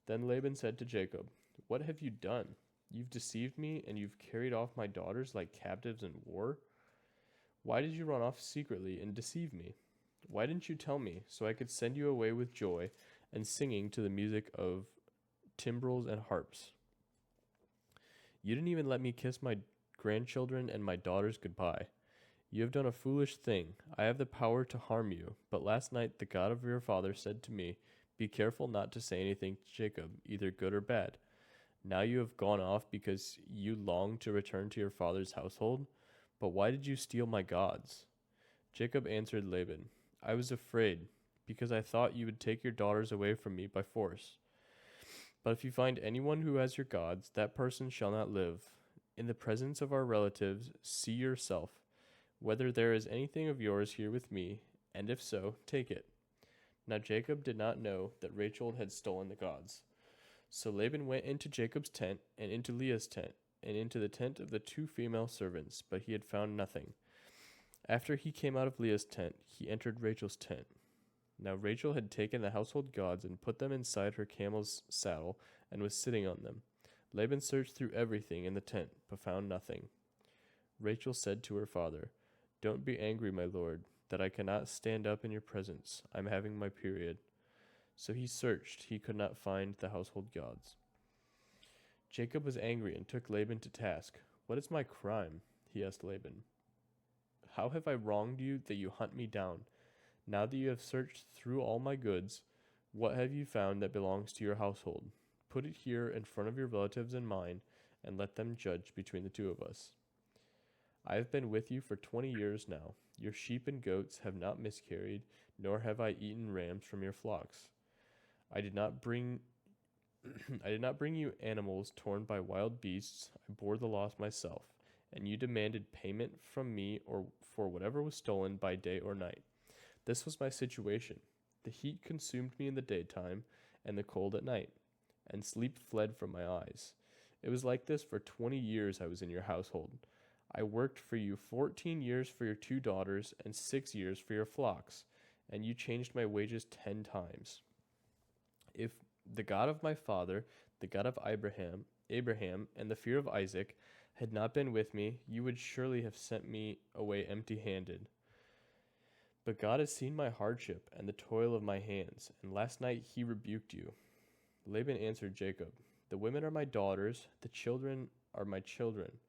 [SPEAKER 2] Then Laban said to Jacob, 'What have you done? You've deceived me, and you've carried off my daughters like captives in war. Why did you run off secretly and deceive me? Why didn't you tell me, so I could send you away with joy and singing to the music of timbrels and harps? You didn't even let me kiss my grandchildren and my daughters goodbye. You have done a foolish thing. I have the power to harm you, but last night the God of your father said to me, 'Be careful not to say anything to Jacob, either good or bad.' Now you have gone off because you long to return to your father's household. But why did you steal my gods?" Jacob answered Laban, "I was afraid, because I thought you would take your daughters away from me by force. But if you find anyone who has your gods, that person shall not live. In the presence of our relatives, see yourself whether there is anything of yours here with me, and if so, take it." Now Jacob did not know that Rachel had stolen the gods. So Laban went into Jacob's tent, and into Leah's tent, and into the tent of the 2 female servants, but he had found nothing. After he came out of Leah's tent, he entered Rachel's tent. Now Rachel had taken the household gods and put them inside her camel's saddle, and was sitting on them. Laban searched through everything in the tent, but found nothing. Rachel said to her father, "Don't be angry, my lord, that I cannot stand up in your presence. I'm having my period." So he searched, he could not find the household gods. Jacob was angry and took Laban to task. "What is my crime?" he asked Laban. "How have I wronged you that you hunt me down? Now that you have searched through all my goods, what have you found that belongs to your household? Put it here in front of your relatives and mine, and let them judge between the 2 of us. I have been with you for 20 years now. Your sheep and goats have not miscarried, nor have I eaten rams from your flocks. I did not bring you animals torn by wild beasts. I bore the loss myself, and you demanded payment from me or for whatever was stolen by day or night. This was my situation. The heat consumed me in the daytime, and the cold at night, and sleep fled from my eyes. It was like this for 20 years I was in your household. I worked for you 14 years for your 2 daughters and 6 years for your flocks, and you changed my wages 10 times. If the God of my father, the God of Abraham, and the fear of Isaac had not been with me, you would surely have sent me away empty-handed. But God has seen my hardship and the toil of my hands, and last night he rebuked you." Laban answered Jacob, "The women are my daughters, the children are my children,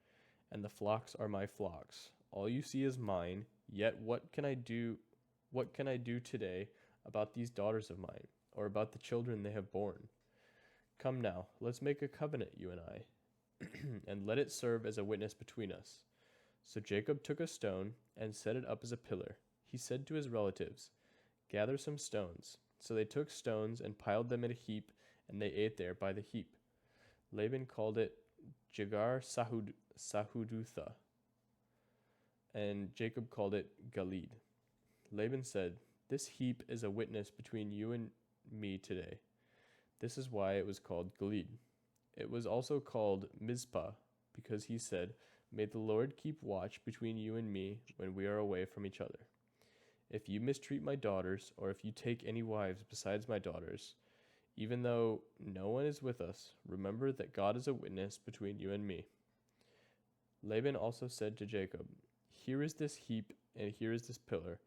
[SPEAKER 2] and the flocks are my flocks. All you see is mine, yet what can I do today about these daughters of mine, or about the children they have borne? Come now, let's make a covenant, you and I, and let it serve as a witness between us." So Jacob took a stone and set it up as a pillar. He said to his relatives, Gather some stones. So they took stones and piled them in a heap, and they ate there by the heap. Laban called it Jagar Sahudutha, and Jacob called it Galid. Laban said, "This heap is a witness between you and me today." This is why it was called Galid. It was also called Mizpah, because he said, "May the Lord keep watch between you and me when we are away from each other. If you mistreat my daughters, or if you take any wives besides my daughters, even though no one is with us, remember that God is a witness between you and me." Laban also said to Jacob, "Here is this heap, and here is this pillar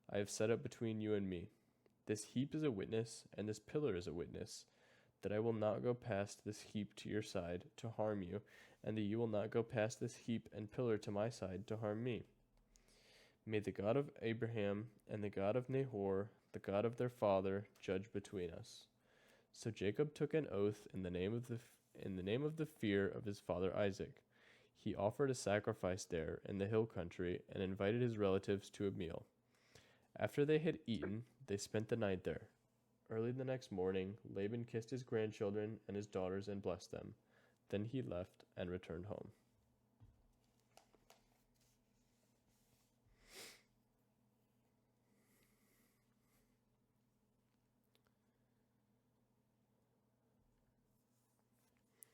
[SPEAKER 2] I have set up between you and me. This heap is a witness, and this pillar is a witness, that I will not go past this heap to your side to harm you, and that you will not go past this heap and pillar to my side to harm me. May the God of Abraham and the God of Nahor, the God of their father, judge between us." So Jacob took an oath in the name of the fear of his father Isaac. He offered a sacrifice there in the hill country and invited his relatives to a meal. After they had eaten, they spent the night there. Early the next morning, Laban kissed his grandchildren and his daughters and blessed them. Then he left and returned home.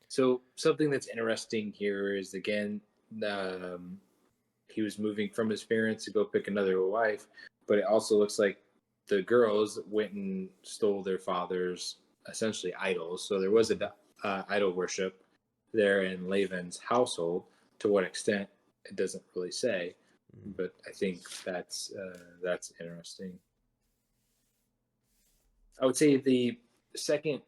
[SPEAKER 1] So something that's interesting here is, again, um, he was moving from his parents to go pick another wife, but it also looks like the girls went and stole their father's essentially idols. So there was a idol worship there in Laban's household. To what extent, it doesn't really say, but I think that's interesting. I would say the second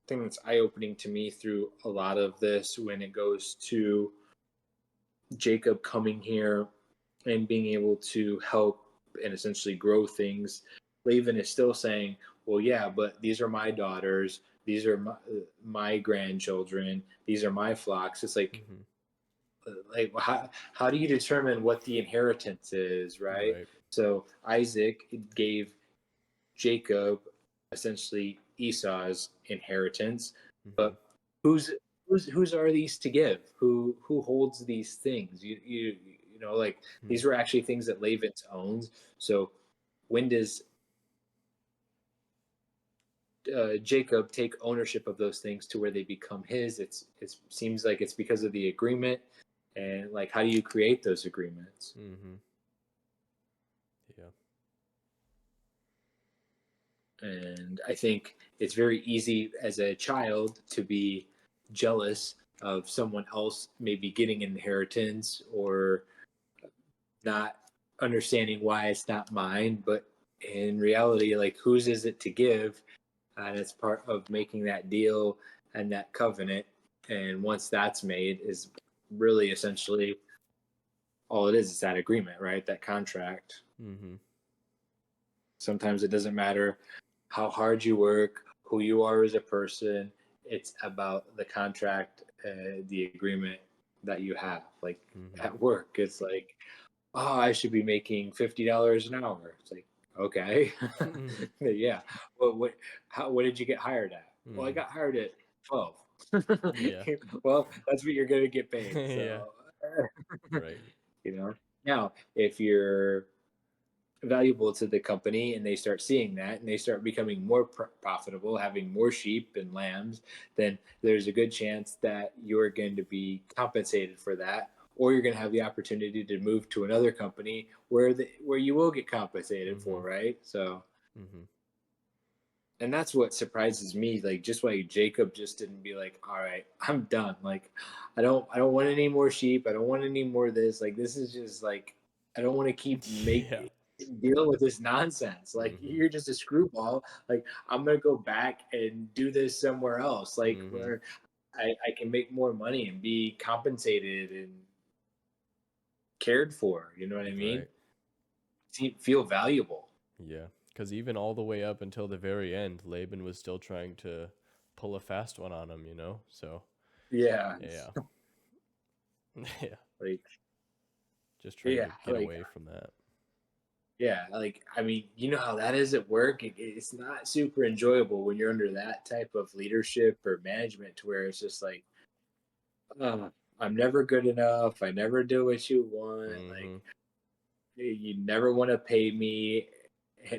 [SPEAKER 1] thing that's eye-opening to me through a lot of this, when it goes to Jacob coming here and being able to help and essentially grow things, Laban is still saying, well, yeah, but these are my daughters, these are my grandchildren, these are my flocks. It's like, how do you determine what the inheritance is, right? So Isaac gave Jacob essentially Esau's inheritance, but whose are these to give? Who holds these things? You know, like these were actually things that Laban owns. So when does Jacob take ownership of those things to where they become his? It seems like it's because of the agreement, and like, how do you create those agreements?
[SPEAKER 2] Yeah.
[SPEAKER 1] And I think it's very easy as a child to be jealous of someone else maybe getting inheritance, or not understanding why it's not mine. But in reality, like, whose is it to give? And it's part of making that deal and that covenant. And once that's made, is really essentially all it is that agreement, right? That contract. Sometimes it doesn't matter how hard you work, who you are as a person. It's about the contract, the agreement that you have. Like at work, it's like, oh, I should be making $50 an hour. It's like, okay, yeah. Well, what did you get hired at? Well, I got hired at 12.
[SPEAKER 2] Yeah.
[SPEAKER 1] Well, that's what you're gonna get paid. So,
[SPEAKER 2] yeah. Right.
[SPEAKER 1] You know. Now, if you're valuable to the company and they start seeing that and they start becoming more profitable, having more sheep and lambs, then there's a good chance that you're going to be compensated for that, or you're going to have the opportunity to move to another company where you will get compensated for, right? So and that's what surprises me, like, just why Jacob just didn't be like, all right, I'm done. Like, I don't want any more sheep, I don't want any more of this. Like, this is just like, I don't want to keep deal with this nonsense. Like, you're just a screwball. Like, I'm gonna go back and do this somewhere else, like where I can make more money and be compensated and cared for. You know what I mean? Feel valuable.
[SPEAKER 2] Yeah, because even all the way up until the very end, Laban was still trying to pull a fast one on him, you know? So,
[SPEAKER 1] yeah.
[SPEAKER 2] Yeah.
[SPEAKER 1] Like,
[SPEAKER 2] just trying to get
[SPEAKER 1] like,
[SPEAKER 2] away from that.
[SPEAKER 1] Yeah, like, I mean, you know how that is at work? It's not super enjoyable when you're under that type of leadership or management to where it's just like, "Uh, I'm never good enough. I never do what you want. Like,
[SPEAKER 2] Mm-hmm.
[SPEAKER 1] you never want to pay me,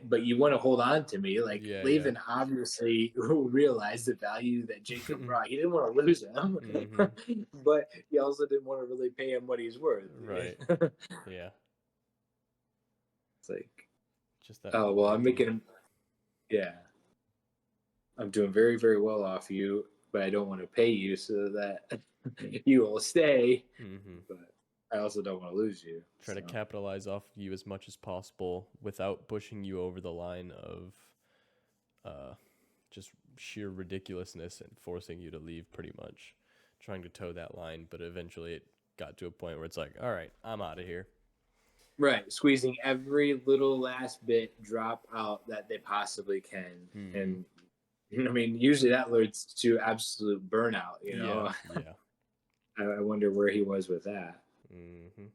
[SPEAKER 1] but you want to hold on to me." Like,
[SPEAKER 2] Yeah, yeah.
[SPEAKER 1] Laban obviously realized the value that Jacob brought. He didn't want to lose him,
[SPEAKER 2] Mm-hmm.
[SPEAKER 1] but he also didn't want to really pay him what he's worth.
[SPEAKER 2] Right.
[SPEAKER 1] It's
[SPEAKER 2] Yeah.
[SPEAKER 1] like,
[SPEAKER 2] Just that
[SPEAKER 1] oh, well, I'm
[SPEAKER 2] loyalty.
[SPEAKER 1] making him, yeah, I'm doing very, very well off you, but I don't want to pay you so that you will stay.
[SPEAKER 2] Mm-hmm.
[SPEAKER 1] But I also don't want to lose you.
[SPEAKER 2] Try to
[SPEAKER 1] So,
[SPEAKER 2] capitalize off of you as much as possible without pushing you over the line of uh, just sheer ridiculousness and forcing you to leave pretty much. Trying to toe that line, but eventually it got to a point where it's like, all right, I'm out of here.
[SPEAKER 1] right, squeezing every little last bit drop out that they possibly can.
[SPEAKER 2] Mm-hmm.
[SPEAKER 1] And I mean, usually that leads to absolute burnout, you
[SPEAKER 2] Yeah,
[SPEAKER 1] know?
[SPEAKER 2] yeah.
[SPEAKER 1] I wonder where he was with that.
[SPEAKER 2] Mm-hmm.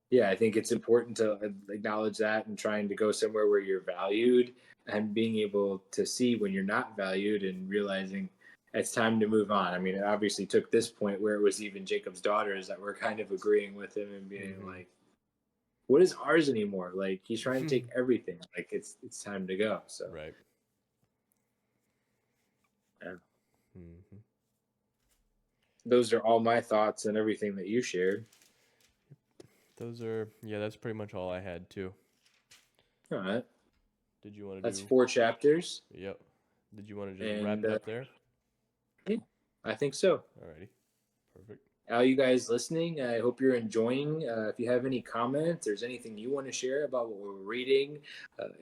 [SPEAKER 1] Yeah, I think it's important to acknowledge that and trying to go somewhere where you're valued and being able to see when you're not valued and realizing it's time to move on. I mean, it obviously took this point where it was even Jacob's daughters that were kind of agreeing with him and being
[SPEAKER 2] Mm-hmm.
[SPEAKER 1] like, what is ours anymore? Like he's trying to take everything. Like it's time to go. So
[SPEAKER 2] Right.
[SPEAKER 1] yeah.
[SPEAKER 2] Mm-hmm.
[SPEAKER 1] Those are all my thoughts and everything that you shared.
[SPEAKER 2] Those are, yeah, that's pretty much all I had too.
[SPEAKER 1] All right.
[SPEAKER 2] Did you want to
[SPEAKER 1] That's
[SPEAKER 2] do,
[SPEAKER 1] 4 chapters.
[SPEAKER 2] yep. Did you want to just wrap
[SPEAKER 1] And
[SPEAKER 2] it up there?
[SPEAKER 1] yeah, I think so.
[SPEAKER 2] Alrighty. Perfect.
[SPEAKER 1] All you guys listening, I hope you're enjoying. If you have any comments, there's anything you want to share about what we're reading,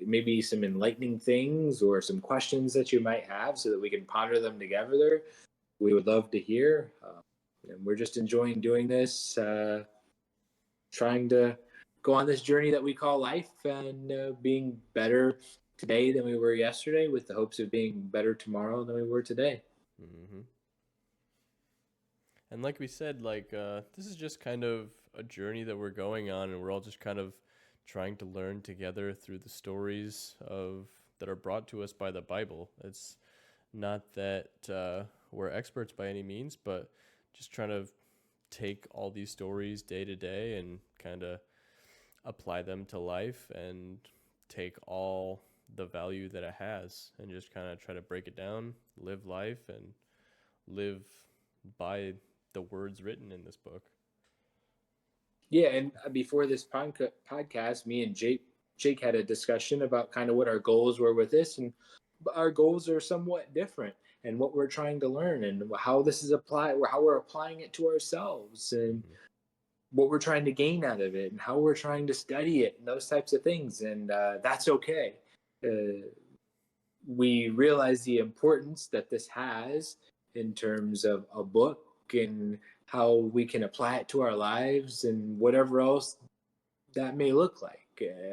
[SPEAKER 1] maybe some enlightening things or some questions that you might have so that we can ponder them together, we would love to hear. And we're just enjoying doing this, trying to go on this journey that we call life and being better today than we were yesterday with the hopes of being better tomorrow than we were today.
[SPEAKER 2] Mm-hmm. And like we said, like this is just kind of a journey that we're going on, and we're all just kind of trying to learn together through the stories of that are brought to us by the Bible. It's not that we're experts by any means, but just trying to take all these stories day to day and kind of apply them to life and take all the value that it has and just kind of try to break it down, live life, and live by the words written in this book.
[SPEAKER 1] Yeah, and before this podcast, me and Jake had a discussion about kind of what our goals were with this, and our goals are somewhat different, and what we're trying to learn, and how this is applied, or how we're applying it to ourselves, and
[SPEAKER 2] Mm-hmm.
[SPEAKER 1] what we're trying to gain out of it, and how we're trying to study it, and those types of things, and that's okay. Uh, we realize the importance that this has in terms of a book and how we can apply it to our lives and whatever else that may look like.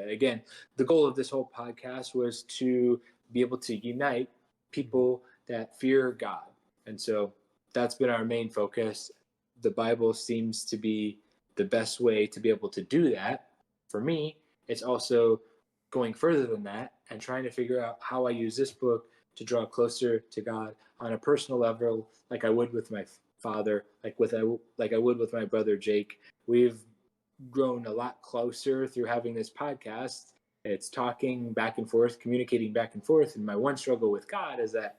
[SPEAKER 1] Again, the goal of this whole podcast was to be able to unite
[SPEAKER 2] Mm-hmm.
[SPEAKER 1] people that fear God. And so that's been our main focus. The Bible seems to be the best way to be able to do that. For me, it's also going further than that and trying to figure out how I use this book to draw closer to God on a personal level, like I would with my father, like I would with my brother Jake. We've grown a lot closer through having this podcast. It's talking back and forth, communicating back and forth. And my one struggle with God is that,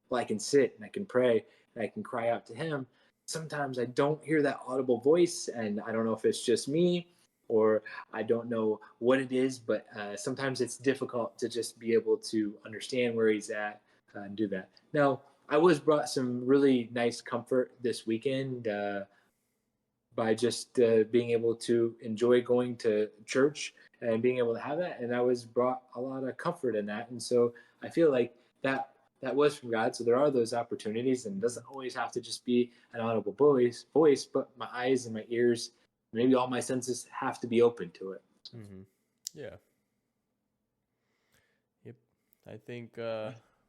[SPEAKER 1] well, I can sit and I can pray and I can cry out to Him. Sometimes I don't hear that audible voice, and I don't know if it's just me or I don't know what it is, but sometimes it's difficult to just be able to understand where He's at and do that. Now, I was brought some really nice comfort this weekend by just being able to enjoy going to church and being able to have that. And I was brought a lot of comfort in that. And so I feel like that was from God. So there are those opportunities, and it doesn't always have to just be an audible voice, but my eyes and my ears, maybe all my senses have to be open to it.
[SPEAKER 2] Mm-hmm. Yeah. Yep. I think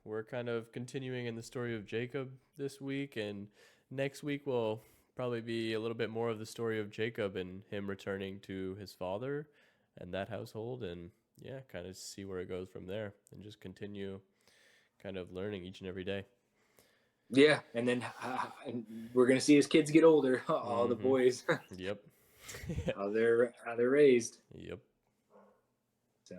[SPEAKER 2] we're kind of continuing in the story of Jacob this week, and next week will probably be a little bit more of the story of Jacob and him returning to his father, and that household, and yeah, kind of see where it goes from there, and just continue kind of learning each and every day.
[SPEAKER 1] Yeah, and then and we're gonna see as kids get older, all the
[SPEAKER 2] Mm-hmm.
[SPEAKER 1] boys,
[SPEAKER 2] Yep.
[SPEAKER 1] how they're raised.
[SPEAKER 2] Yep.
[SPEAKER 1] So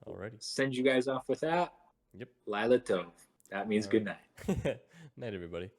[SPEAKER 2] Alrighty.
[SPEAKER 1] send you guys off with that.
[SPEAKER 2] Yep.
[SPEAKER 1] Lila Tov. That means
[SPEAKER 2] All
[SPEAKER 1] good night.
[SPEAKER 2] right. Night, everybody.